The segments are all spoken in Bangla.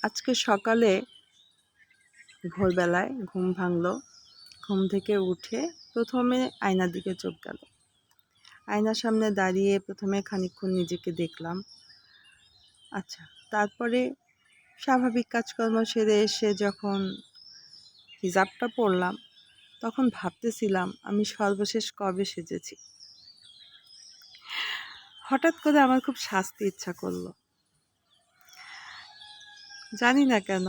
আজকে সকালে ভোরবেলায় ঘুম ভাঙলো। ঘুম থেকে উঠে প্রথমে আয়নার দিকে চোখ গেল। আয়নার সামনে দাঁড়িয়ে প্রথমে খানিকক্ষণ নিজেকে দেখলাম। আচ্ছা, তারপরে স্বাভাবিক কাজকর্ম সেরে এসে যখন হিজাবটা পরলাম, তখন ভাবতেছিলাম আমি সর্বশেষ কবে সেজেছি। হঠাৎ করে আমার খুব সাজতে ইচ্ছা করলো, জানি না কেন।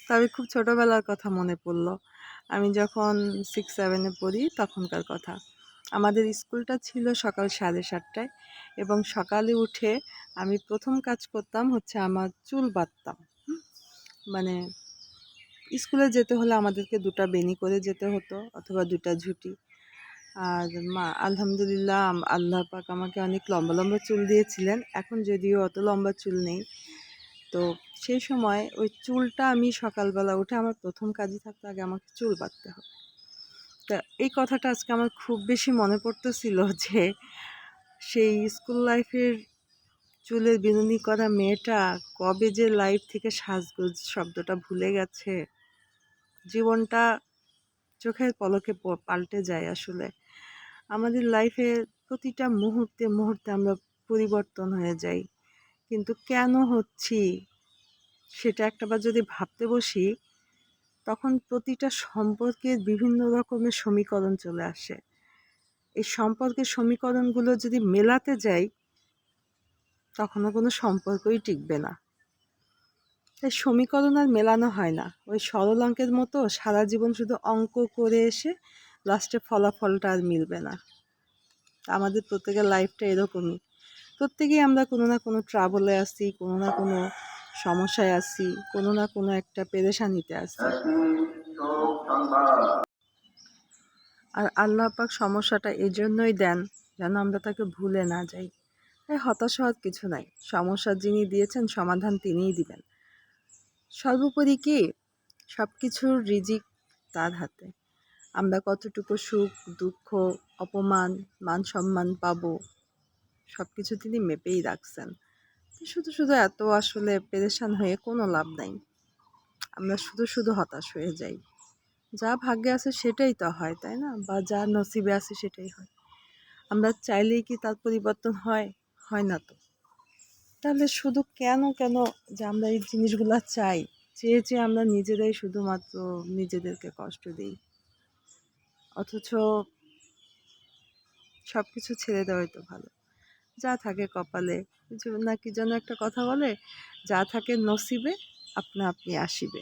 তবে খুব ছোটবেলার কথা মনে পড়লো। আমি যখন 6-7-এ পড়ি তখনকার কথা। আমাদের স্কুলটা ছিল সকাল 7:30টায় এবং সকালে উঠে আমি প্রথম কাজ করতাম হচ্ছে আমার চুল বাঁধতাম। মানে স্কুলে যেতে হলে আমাদেরকে 2টা বেনি করে যেতে হতো অথবা 2টা ঝুঁটি। আর আলহামদুলিল্লাহ আল্লাহ পাক আমাকে অনেক লম্বা লম্বা চুল দিয়েছিলেন। এখন যদিও অত লম্বা চুল নেই। তো সেই সময় ওই চুলটা আমি সকালবেলা উঠে আমার প্রথম কাজই থাকতো আগে আমাকে চুল বাঁধতে হবে। তা এই কথাটা আজকে আমার খুব বেশি মনে পড়তেছিল যে সেই স্কুল লাইফের চুলের বিনুনি করা মেয়েটা কবে যে লাইফ থেকে সাজগোজ শব্দটা ভুলে গেছে। জীবনটা চোখের পলকে পাল্টে যায় আসলে। আমাদের লাইফের প্রতিটা মুহূর্তে মুহূর্তে আমরা পরিবর্তন হয়ে যাই, কিন্তু কেন হচ্ছি সেটা একটাবার যদি ভাবতে বসি, তখন প্রতিটা সম্পর্কের বিভিন্ন রকমের সমীকরণ চলে আসে। এই সম্পর্কের সমীকরণগুলো যদি মেলাতে যাই, তখনও কোনো সম্পর্কই টিকবে না। তাই সমীকরণ আর মেলানো হয় না। ওই সরল অঙ্কের মতো সারা জীবন শুধু অঙ্ক করে এসে লাস্টে ফলাফলটা আর মিলবে না। আমাদের প্রত্যেকের লাইফটা এরকমই। প্রত্যেকেই আমরা কোনো না কোনো ট্রাবলে আছি, কোনো না কোনো সমস্যায় আছি, কোনো না কোনো একটা পেরেশানিতে আছি। আর আল্লাহ পাক সমস্যাটা এই জন্যই দেন যেন আমরা তাকে ভুলে না যাই। তাই হতাশ হওয়ার কিছু নাই। সমস্যা যিনি দিয়েছেন সমাধান তিনিই দিবেন। সর্বোপরি কি, সব কিছুর রিজিক তার হাতে। আমরা কতটুকু সুখ, দুঃখ, অপমান, মান সম্মান পাবো, সব কিছু তিনি মেপেই রাখছেন। শুধু শুধু এত আসলে পেরেশান হয়ে কোনো লাভ নাই। আমরা শুধু শুধু হতাশ হয়ে যাই। যা ভাগ্যে আছে সেটাই তো হয়, তাই না? বা যা নসিবে আছে সেটাই হয়। আমরা চাইলেই কি তার পরিবর্তন হয়? হয় না তো। তাহলে শুধু কেন যে আমরা এই জিনিসগুলা চাই, চেয়ে চেয়ে আমরা নিজেরাই শুধুমাত্র নিজেদেরকে কষ্ট দিই। অথচ সব কিছু ছেড়ে দেওয়াই তো ভালো। যা থাকে কপালে, নাকি যেন একটা কথা বলে, যা থাকে নসিবে আপনা আপনি আসিবে।